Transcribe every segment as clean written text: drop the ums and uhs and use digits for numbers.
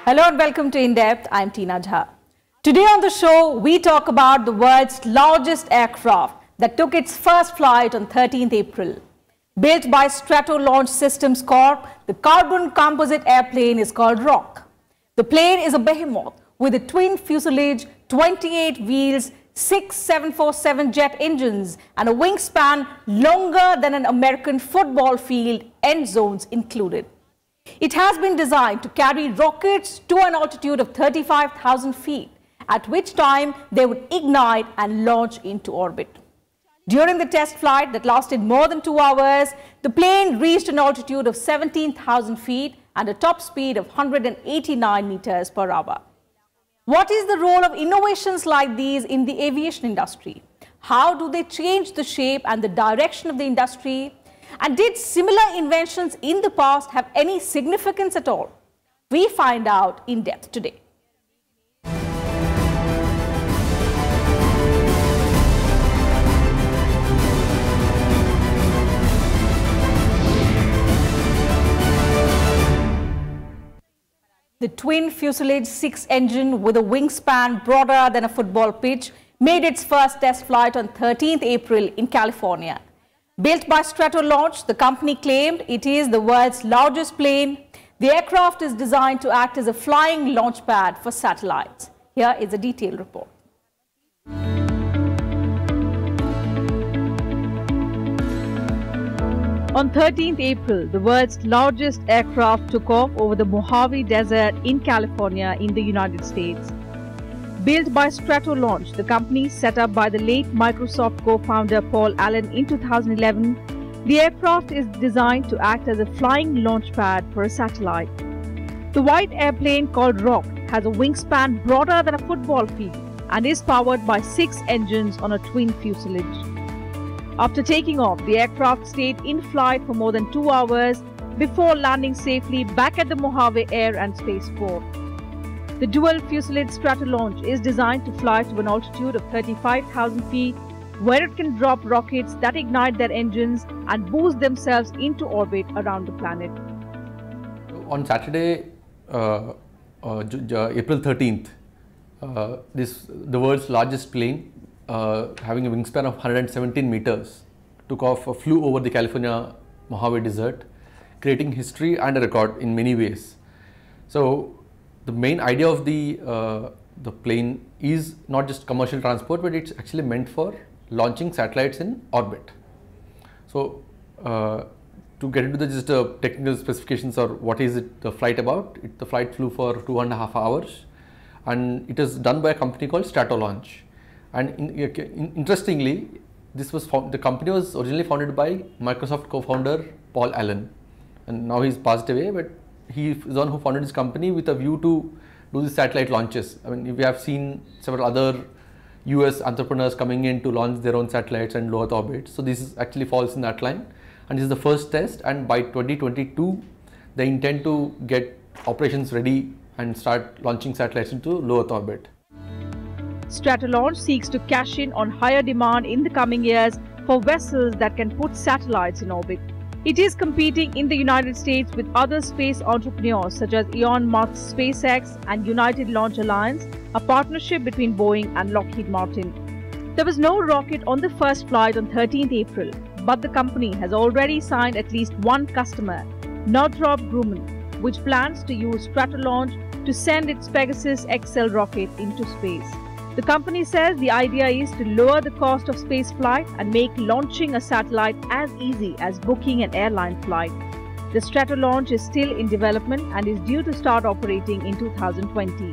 Hello and welcome to In Depth. I'm Tina Jha. Today on the show, we talk about the world's largest aircraft that took its first flight on 13th April. Built by Strato Launch Systems Corp, the carbon composite airplane is called Rock. The plane is a behemoth with a twin fuselage, 28 wheels, 6 747 jet engines and a wingspan longer than an American football field, end zones included. It has been designed to carry rockets to an altitude of 35,000 feet, at which time they would ignite and launch into orbit. During the test flight that lasted more than 2 hours, the plane reached an altitude of 17,000 feet and a top speed of 189 meters per hour. What is the role of innovations like these in the aviation industry? How do they change the shape and the direction of the industry? And did similar inventions in the past have any significance at all? We find out in depth today. The twin fuselage 6 engine with a wingspan broader than a football pitch made its first test flight on 13th April in California. Built by Strato Launch, the company claimed it is the world's largest plane. The aircraft is designed to act as a flying launch pad for satellites. Here is a detailed report. On 13th April, the world's largest aircraft took off over the Mojave Desert in California in the United States. Built by Strato Launch, the company set up by the late Microsoft co-founder Paul Allen in 2011, the aircraft is designed to act as a flying launch pad for a satellite. The white airplane called Rock has a wingspan broader than a football field and is powered by 6 engines on a twin fuselage. After taking off, the aircraft stayed in flight for more than 2 hours before landing safely back at the Mojave Air and Spaceport. The dual fuselage Strato Launch is designed to fly to an altitude of 35,000 feet, where it can drop rockets that ignite their engines and boost themselves into orbit around the planet. On Saturday, April 13th, the world's largest plane, having a wingspan of 117 meters, took off, flew over the California Mojave Desert, creating history and a record in many ways. So the main idea of the plane is not just commercial transport, but it's actually meant for launching satellites in orbit. So to get into the technical specifications or what is the flight about, the flight flew for 2.5 hours and it is done by a company called Strato Launch. And interestingly, the company was originally founded by Microsoft co-founder Paul Allen, and now he's passed away, but he is the one who founded his company with a view to do the satellite launches. I mean, we have seen several other US entrepreneurs coming in to launch their own satellites and low Earth orbit. So this actually falls in that line, and this is the first test, and by 2022 they intend to get operations ready and start launching satellites into low Earth orbit. Strato Launch seeks to cash in on higher demand in the coming years for vessels that can put satellites in orbit. It is competing in the United States with other space entrepreneurs such as Elon Musk's SpaceX and United Launch Alliance, a partnership between Boeing and Lockheed Martin. There was no rocket on the first flight on 13th April, but the company has already signed at least one customer, Northrop Grumman, which plans to use Strato Launch to send its Pegasus XL rocket into space. The company says the idea is to lower the cost of space flight and make launching a satellite as easy as booking an airline flight. The Strato Launch is still in development and is due to start operating in 2020.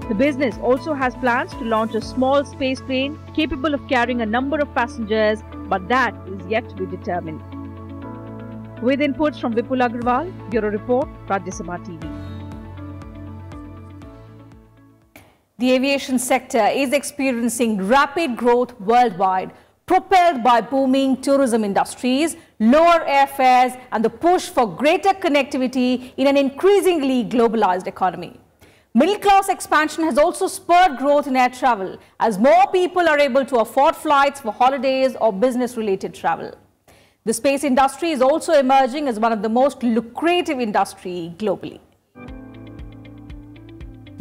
The business also has plans to launch a small space plane capable of carrying a number of passengers, but that is yet to be determined. With inputs from Vipul Agrawal, Bureau Report, Rajya Sabha TV. The aviation sector is experiencing rapid growth worldwide, propelled by booming tourism industries, lower airfares, and the push for greater connectivity in an increasingly globalized economy. Middle-class expansion has also spurred growth in air travel, as more people are able to afford flights for holidays or business-related travel. The space industry is also emerging as one of the most lucrative industries globally.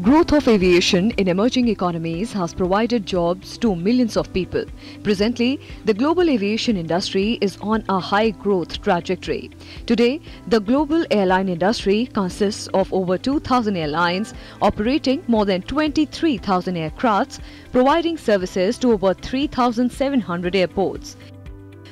Growth of aviation in emerging economies has provided jobs to millions of people. Presently, the global aviation industry is on a high growth trajectory. Today, the global airline industry consists of over 2,000 airlines operating more than 23,000 aircrafts, providing services to over 3,700 airports.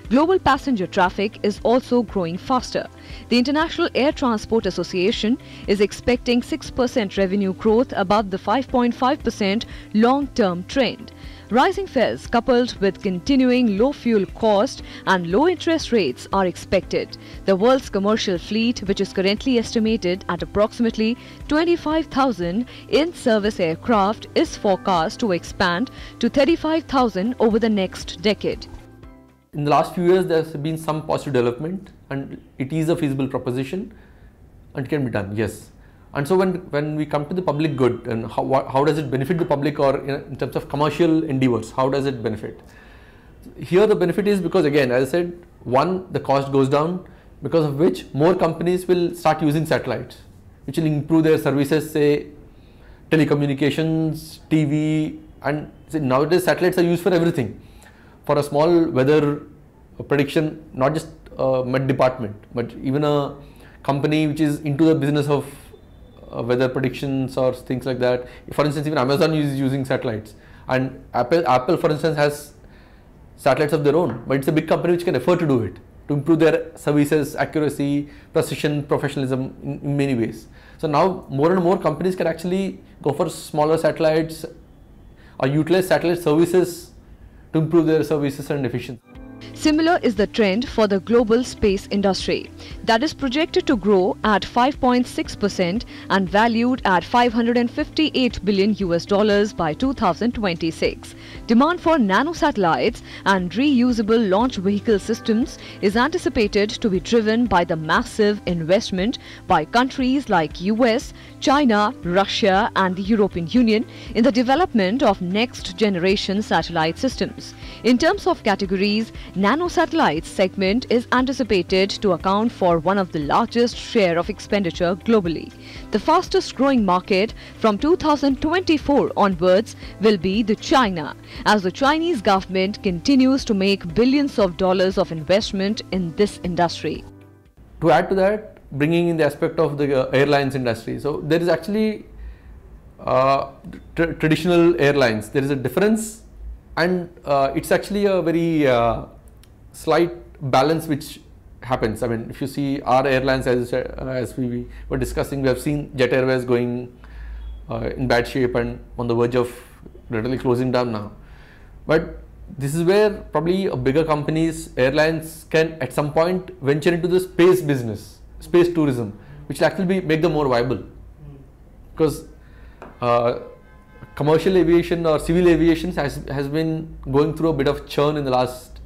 Global passenger traffic is also growing faster. The International Air Transport Association is expecting 6% revenue growth above the 5.5% long-term trend. Rising fares coupled with continuing low fuel cost and low interest rates are expected. The world's commercial fleet, which is currently estimated at approximately 25,000 in-service aircraft, is forecast to expand to 35,000 over the next decade. In the last few years, there has been some positive development, and it is a feasible proposition and can be done, yes. And so when we come to the public good and how does it benefit the public, or in terms of commercial endeavors, how does it benefit? Here the benefit is because, again, as I said, one, the cost goes down, because of which more companies will start using satellites, which will improve their services, say telecommunications, TV, and nowadays satellites are used for everything. For a small weather prediction, not just a med department, but even a company which is into the business of weather predictions or things like that. For instance, even Amazon is using satellites, and Apple for instance has satellites of their own, but it's a big company which can afford to do it, to improve their services, accuracy, precision, professionalism in many ways. So now more and more companies can actually go for smaller satellites or utilize satellite services to improve their services and efficiency. Similar is the trend for the global space industry, that is projected to grow at 5.6% and valued at $558 billion by 2026. Demand for nanosatellites and reusable launch vehicle systems is anticipated to be driven by the massive investment by countries like US, China, Russia and the European Union in the development of next-generation satellite systems. In terms of categories, nanosatellites segment is anticipated to account for one of the largest share of expenditure globally. The fastest growing market from 2024 onwards will be the China, as the Chinese government continues to make billions of dollars of investment in this industry. To add to that, bringing in the aspect of the airlines industry. So there is actually traditional airlines. There is a difference, and it's actually a very slight balance which happens. I mean, if you see our airlines, as we were discussing, we have seen Jet Airways going in bad shape and on the verge of literally closing down now. But this is where probably a bigger companies, airlines, can at some point venture into the space business, space tourism, which will actually make them more viable. Because commercial aviation or civil aviation has been going through a bit of churn in the last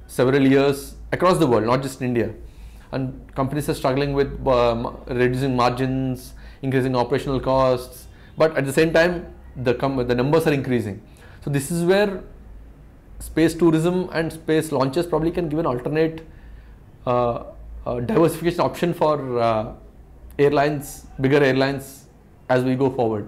several years across the world, not just in India. And companies are struggling with reducing margins, increasing operational costs, but at the same time, the numbers are increasing. So this is where space tourism and space launches probably can give an alternate diversification option for airlines, bigger airlines, as we go forward.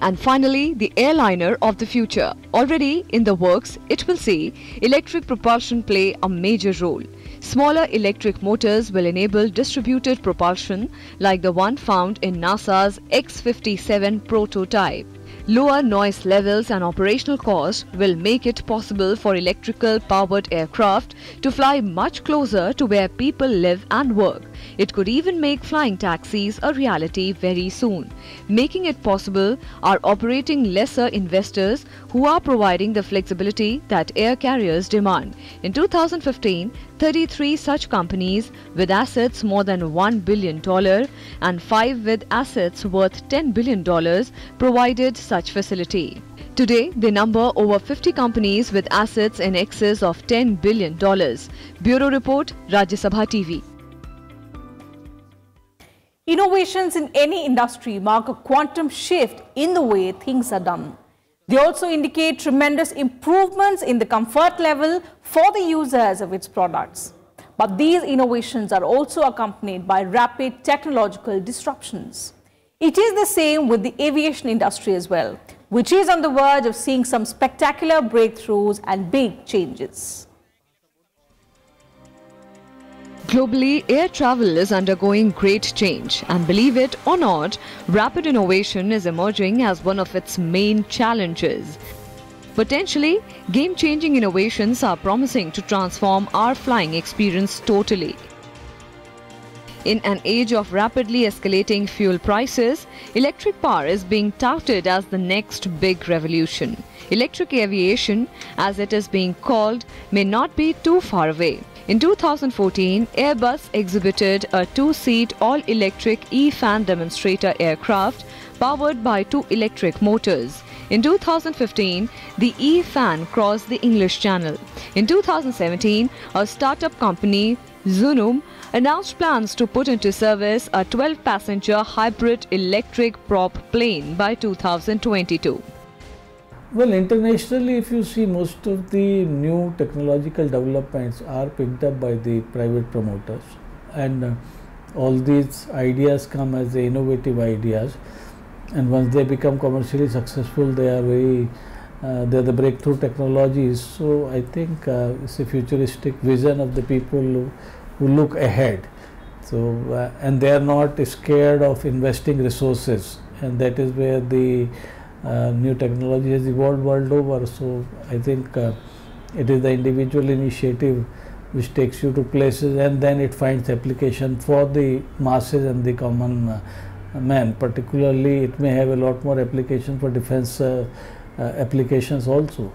And finally, the airliner of the future. Already in the works, it will see electric propulsion play a major role. Smaller electric motors will enable distributed propulsion like the one found in NASA's X-57 prototype. Lower noise levels and operational costs will make it possible for electrical powered aircraft to fly much closer to where people live and work. It could even make flying taxis a reality very soon. Making it possible are operating lesser investors who are providing the flexibility that air carriers demand. In 2015, 33 such companies with assets more than $1 billion and 5 with assets worth $10 billion provided such facility. Today, they number over 50 companies with assets in excess of $10 billion. Bureau Report, Rajya Sabha TV. Innovations in any industry mark a quantum shift in the way things are done. They also indicate tremendous improvements in the comfort level for the users of its products. But these innovations are also accompanied by rapid technological disruptions. It is the same with the aviation industry as well, which is on the verge of seeing some spectacular breakthroughs and big changes. Globally, air travel is undergoing great change, and believe it or not, rapid innovation is emerging as one of its main challenges. Potentially, game-changing innovations are promising to transform our flying experience totally. In an age of rapidly escalating fuel prices, electric power is being touted as the next big revolution. Electric aviation, as it is being called, may not be too far away. In 2014, Airbus exhibited a two-seat all-electric E-fan demonstrator aircraft powered by two electric motors. In 2015, the E-fan crossed the English Channel. In 2017, a startup company, Zunum, announced plans to put into service a 12-passenger hybrid electric prop plane by 2022. Well, internationally, if you see, most of the new technological developments are picked up by the private promoters, and all these ideas come as the innovative ideas, and once they become commercially successful, they are they're the breakthrough technologies. So I think it's a futuristic vision of the people who look ahead. So and they are not scared of investing resources, and that is where the new technology has evolved world over. So I think it is the individual initiative which takes you to places, and then it finds application for the masses and the common man. Particularly, it may have a lot more application for defense applications also.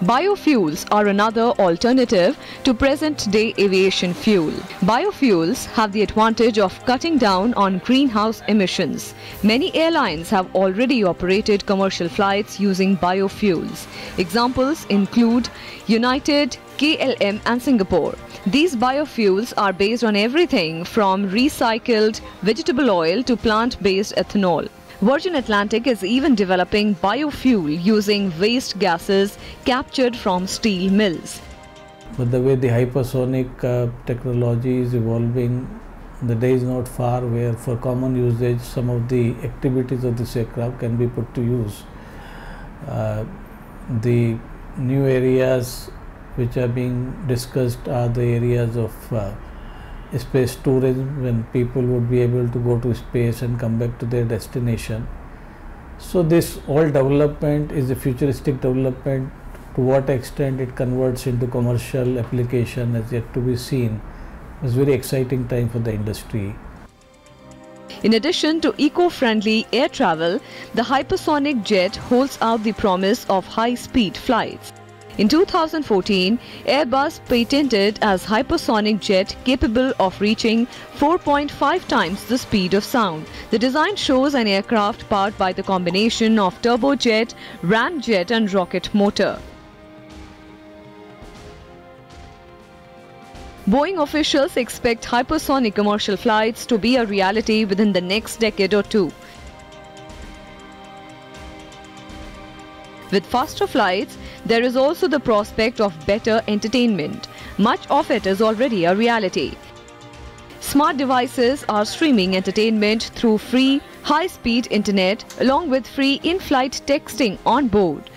Biofuels are another alternative to present-day aviation fuel. Biofuels have the advantage of cutting down on greenhouse emissions. Many airlines have already operated commercial flights using biofuels. Examples include United, KLM and Singapore. These biofuels are based on everything from recycled vegetable oil to plant-based ethanol. Virgin Atlantic is even developing biofuel using waste gases captured from steel mills. But the way the hypersonic technology is evolving, the day is not far where for common usage some of the activities of this aircraft can be put to use. The new areas which are being discussed are the areas of space tourism, when people would be able to go to space and come back to their destination. So this all development is a futuristic development. To what extent it converts into commercial application is yet to be seen. It's a very exciting time for the industry. In addition to eco-friendly air travel, the hypersonic jet holds out the promise of high-speed flights. In 2014, Airbus patented as hypersonic jet capable of reaching 4.5 times the speed of sound. The design shows an aircraft powered by the combination of turbojet, ramjet and rocket motor. Boeing officials expect hypersonic commercial flights to be a reality within the next decade or two. With faster flights, there is also the prospect of better entertainment. Much of it is already a reality. Smart devices are streaming entertainment through free, high-speed internet along with free in-flight texting on board.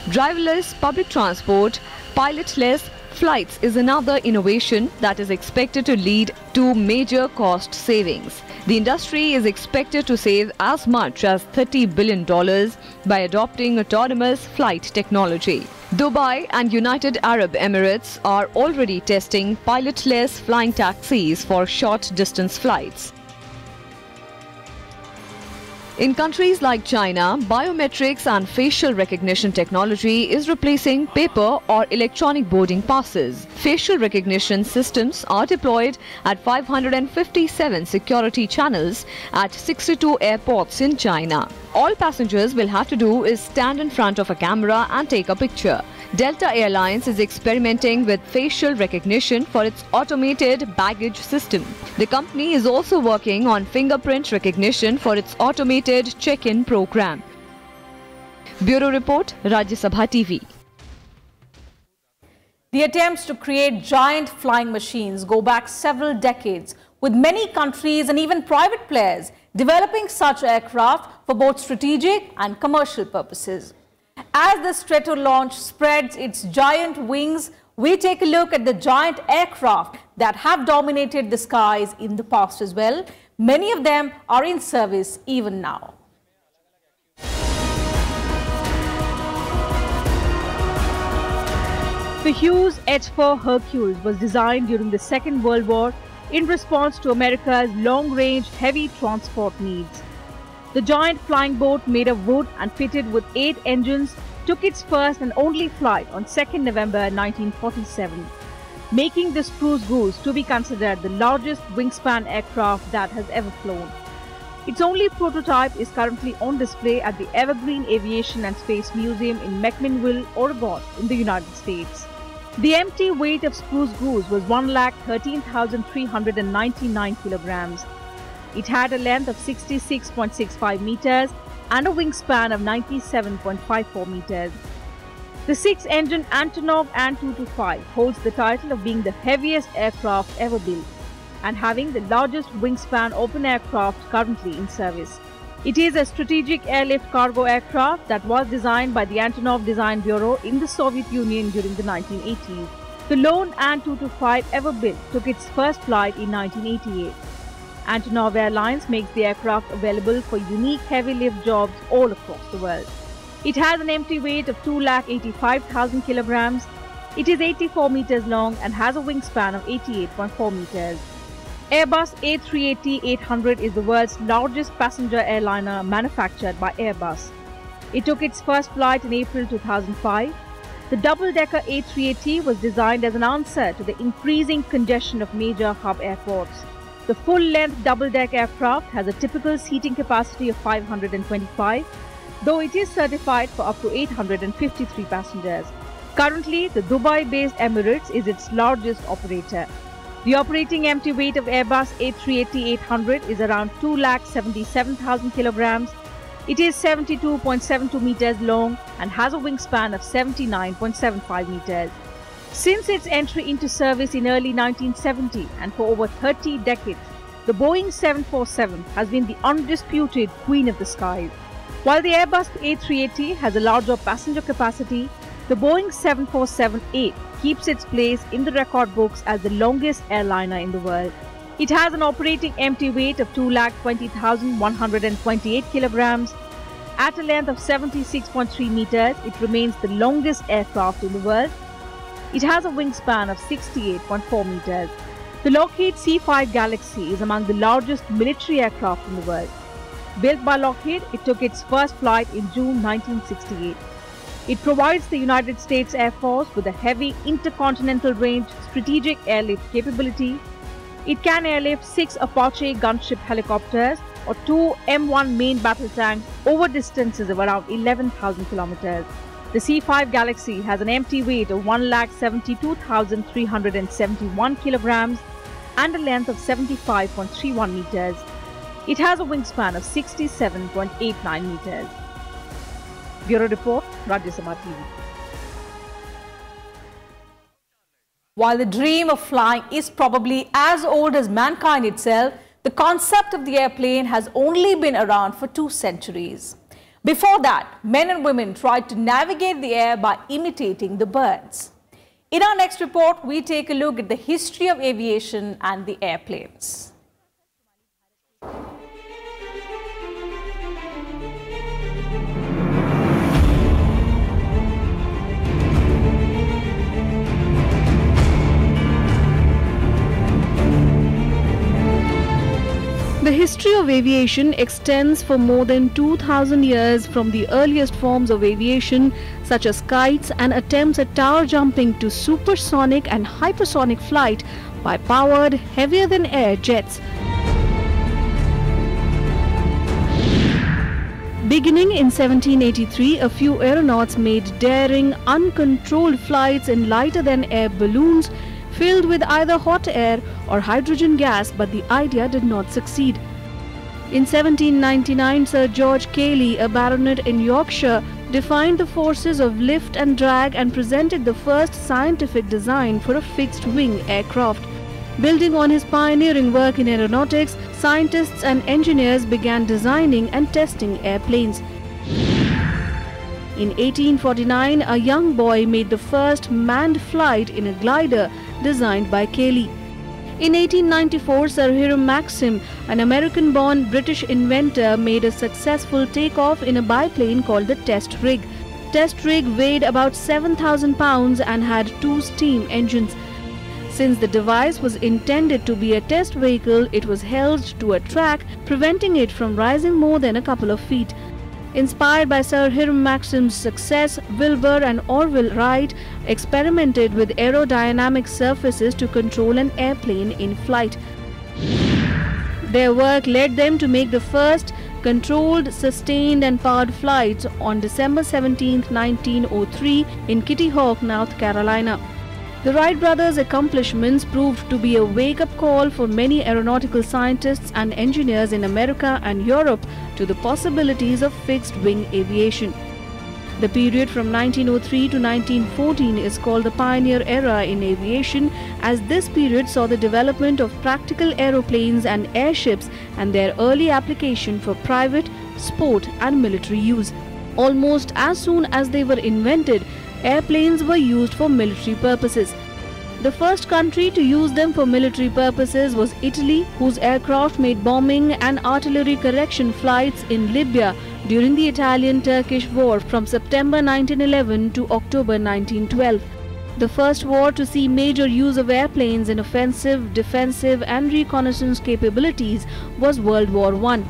Driverless public transport, pilotless flights is another innovation that is expected to lead to major cost savings. The industry is expected to save as much as $30 billion by adopting autonomous flight technology. Dubai and United Arab Emirates are already testing pilotless flying taxis for short-distance flights. In countries like China, biometrics and facial recognition technology is replacing paper or electronic boarding passes. Facial recognition systems are deployed at 557 security channels at 62 airports in China. All passengers will have to do is stand in front of a camera and take a picture. Delta Airlines is experimenting with facial recognition for its automated baggage system. The company is also working on fingerprint recognition for its automated check-in program. Bureau Report, Rajya Sabha TV. The attempts to create giant flying machines go back several decades, with many countries and even private players developing such aircraft for both strategic and commercial purposes. As the Strato launch spreads its giant wings, we take a look at the giant aircraft that have dominated the skies in the past as well. Many of them are in service even now. The Hughes H-4 Hercules was designed during the Second World War in response to America's long-range heavy transport needs. The giant flying boat made of wood and fitted with 8 engines took its first and only flight on 2nd November 1947, making the Spruce Goose to be considered the largest wingspan aircraft that has ever flown. Its only prototype is currently on display at the Evergreen Aviation and Space Museum in McMinnville, Oregon, in the United States. The empty weight of Spruce Goose was 113,399 kilograms. It had a length of 66.65 meters and a wingspan of 97.54 meters. The 6-engine Antonov An-225 holds the title of being the heaviest aircraft ever built and having the largest wingspan open aircraft currently in service. It is a strategic airlift cargo aircraft that was designed by the Antonov Design Bureau in the Soviet Union during the 1980s. The lone An-225 ever built took its first flight in 1988. Antonov Airlines makes the aircraft available for unique heavy lift jobs all across the world. It has an empty weight of 285,000 kilograms. It is 84 meters long and has a wingspan of 88.4 meters. Airbus A380-800 is the world's largest passenger airliner manufactured by Airbus. It took its first flight in April 2005. The double-decker A380 was designed as an answer to the increasing congestion of major hub airports. The full-length double-deck aircraft has a typical seating capacity of 525, though it is certified for up to 853 passengers. Currently, the Dubai-based Emirates is its largest operator. The operating empty weight of Airbus A380-800 is around 277,000 kilograms. It is 72.72 meters long and has a wingspan of 79.75 meters. Since its entry into service in early 1970 and for over 30 decades, the Boeing 747 has been the undisputed queen of the skies. While the Airbus A380 has a larger passenger capacity, the Boeing 747-8 keeps its place in the record books as the longest airliner in the world. It has an operating empty weight of 220,128 kilograms. At a length of 76.3 meters, it remains the longest aircraft in the world. It has a wingspan of 68.4 meters. The Lockheed C-5 Galaxy is among the largest military aircraft in the world. Built by Lockheed, it took its first flight in June 1968. It provides the United States Air Force with a heavy intercontinental range strategic airlift capability. It can airlift 6 Apache gunship helicopters or 2 M1 main battle tanks over distances of around 11,000 kilometers. The C-5 Galaxy has an empty weight of 172,371 kilograms and a length of 75.31 meters. It has a wingspan of 67.89 meters. Bureau Report, Rajya Sabha TV. While the dream of flying is probably as old as mankind itself, the concept of the airplane has only been around for 2 centuries. Before that, men and women tried to navigate the air by imitating the birds. In our next report, we take a look at the history of aviation and the airplanes. The history of aviation extends for more than 2,000 years, from the earliest forms of aviation such as kites and attempts at tower jumping to supersonic and hypersonic flight by powered heavier-than-air jets. Beginning in 1783, a few aeronauts made daring, uncontrolled flights in lighter-than-air balloons filled with either hot air or hydrogen gas, but the idea did not succeed. In 1799, Sir George Cayley, a baronet in Yorkshire, defined the forces of lift and drag and presented the first scientific design for a fixed-wing aircraft. Building on his pioneering work in aeronautics, scientists and engineers began designing and testing airplanes. In 1849, a young boy made the first manned flight in a glider designed by Cayley. In 1894, Sir Hiram Maxim, an American-born British inventor, made a successful takeoff in a biplane called the Test Rig. Test Rig weighed about 7,000 pounds and had 2 steam engines. Since the device was intended to be a test vehicle, it was held to a track, preventing it from rising more than a couple of feet. Inspired by Sir Hiram Maxim's success, Wilbur and Orville Wright experimented with aerodynamic surfaces to control an airplane in flight. Their work led them to make the first controlled, sustained and powered flights on December 17, 1903 in Kitty Hawk, North Carolina. The Wright brothers' accomplishments proved to be a wake-up call for many aeronautical scientists and engineers in America and Europe to the possibilities of fixed-wing aviation. The period from 1903 to 1914 is called the Pioneer Era in aviation, as this period saw the development of practical aeroplanes and airships and their early application for private, sport and military use. Almost as soon as they were invented, airplanes were used for military purposes. The first country to use them for military purposes was Italy, whose aircraft made bombing and artillery correction flights in Libya during the Italian-Turkish War from September 1911 to October 1912. The first war to see major use of airplanes in offensive, defensive and reconnaissance capabilities was World War I.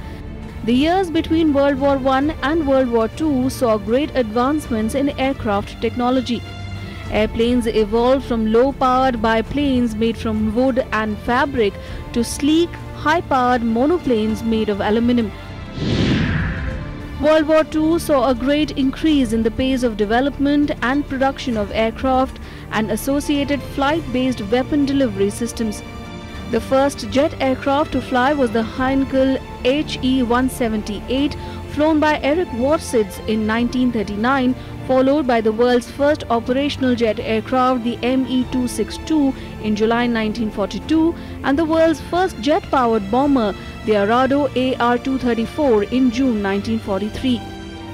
The years between World War I and World War II saw great advancements in aircraft technology. Airplanes evolved from low-powered biplanes made from wood and fabric to sleek, high-powered monoplanes made of aluminum. World War II saw a great increase in the pace of development and production of aircraft and associated flight-based weapon delivery systems. The first jet aircraft to fly was the Heinkel HE-178, flown by Eric Warsids in 1939, followed by the world's first operational jet aircraft, the ME-262, in July 1942, and the world's first jet-powered bomber, the Arado AR-234, in June 1943.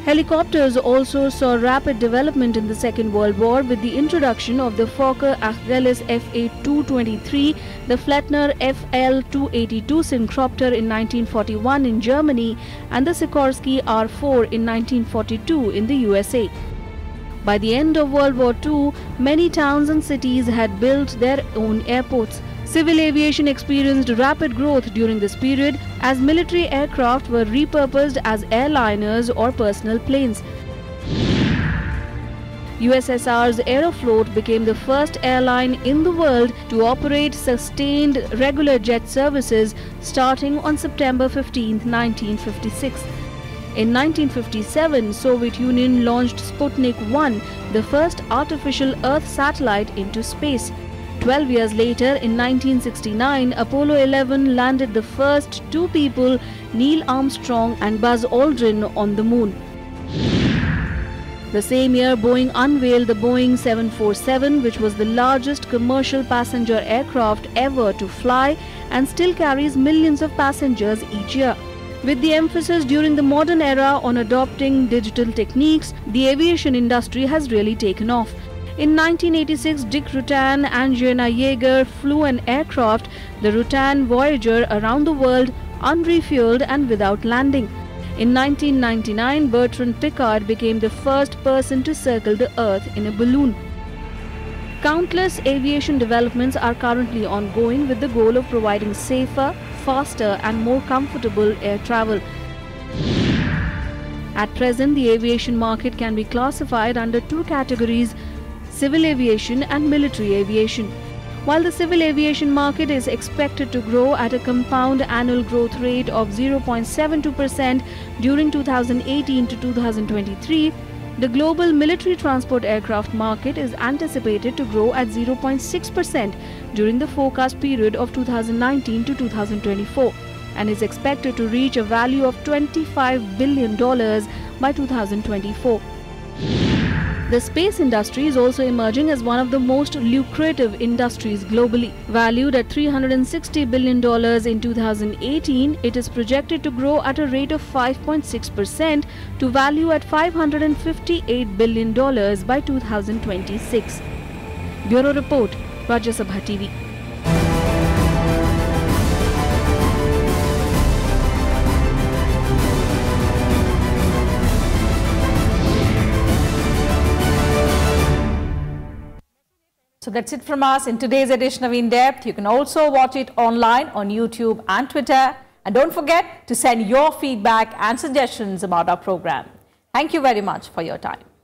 Helicopters also saw rapid development in the Second World War with the introduction of the Fokker Achilles FA-223, the Flettner FL-282 Syncropter in 1941 in Germany, and the Sikorsky R-4 in 1942 in the USA. By the end of World War II, many towns and cities had built their own airports. Civil aviation experienced rapid growth during this period as military aircraft were repurposed as airliners or personal planes. USSR's Aeroflot became the first airline in the world to operate sustained regular jet services starting on September 15, 1956. In 1957, Soviet Union launched Sputnik 1, the first artificial Earth satellite, into space. 12 years later, in 1969, Apollo 11 landed the first 2 people, Neil Armstrong and Buzz Aldrin, on the moon. The same year, Boeing unveiled the Boeing 747, which was the largest commercial passenger aircraft ever to fly and still carries millions of passengers each year. With the emphasis during the modern era on adopting digital techniques, the aviation industry has really taken off. In 1986, Dick Rutan and Jenna Yeager flew an aircraft, the Rutan Voyager, around the world unrefueled and without landing. In 1999, Bertrand Piccard became the first person to circle the Earth in a balloon. Countless aviation developments are currently ongoing with the goal of providing safer, faster and more comfortable air travel. At present, the aviation market can be classified under 2 categories: civil aviation and military aviation. While the civil aviation market is expected to grow at a compound annual growth rate of 0.72% during 2018 to 2023, the global military transport aircraft market is anticipated to grow at 0.6% during the forecast period of 2019 to 2024 and is expected to reach a value of $25 billion by 2024. The space industry is also emerging as one of the most lucrative industries globally. Valued at $360 billion in 2018, it is projected to grow at a rate of 5.6% to value at $558 billion by 2026. Bureau Report, Rajya Sabha TV. So that's it from us in today's edition of In Depth. You can also watch it online on YouTube and Twitter. And don't forget to send your feedback and suggestions about our program. Thank you very much for your time.